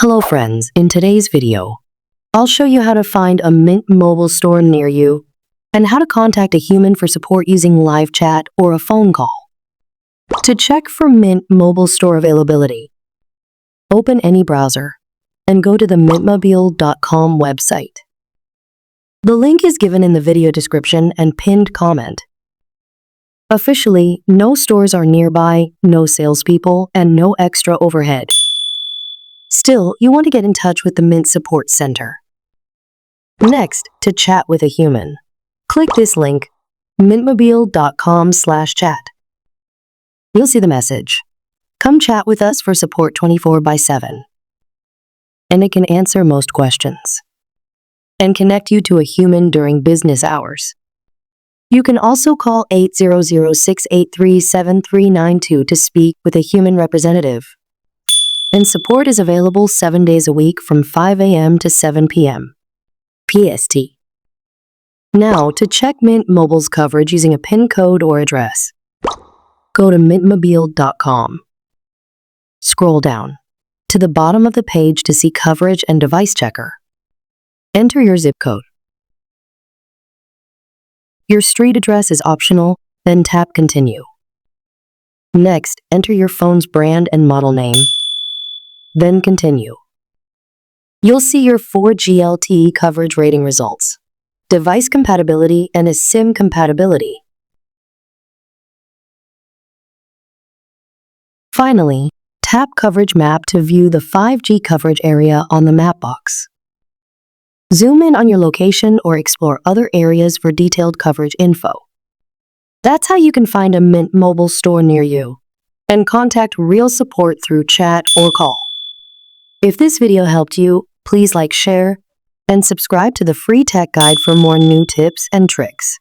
Hello friends, in today's video, I'll show you how to find a Mint mobile store near you and how to contact a human for support using live chat or a phone call. To check for Mint mobile store availability, open any browser and go to the mintmobile.com website. The link is given in the video description and pinned comment. Officially, no stores are nearby, no salespeople, and no extra overhead. Still, you want to get in touch with the Mint Support Center. Next, to chat with a human, click this link, mintmobile.com/chat. You'll see the message, "Come chat with us for support 24/7." And it can answer most questions and connect you to a human during business hours. You can also call 800-683-7392 to speak with a human representative. And support is available 7 days a week from 5 a.m. to 7 p.m. PST. Now, to check Mint Mobile's coverage using a PIN code or address, go to mintmobile.com. Scroll down to the bottom of the page to see coverage and device checker. Enter your zip code. Your street address is optional, then tap Continue. Next, enter your phone's brand and model name, then Continue. You'll see your 4G LTE coverage rating results, device compatibility, and a SIM compatibility. Finally, tap Coverage Map to view the 5G coverage area on the map box. Zoom in on your location or explore other areas for detailed coverage info. That's how you can find a Mint mobile store near you and contact real support through chat or call. If this video helped you, please like, share, and subscribe to the free tech guide for more new tips and tricks.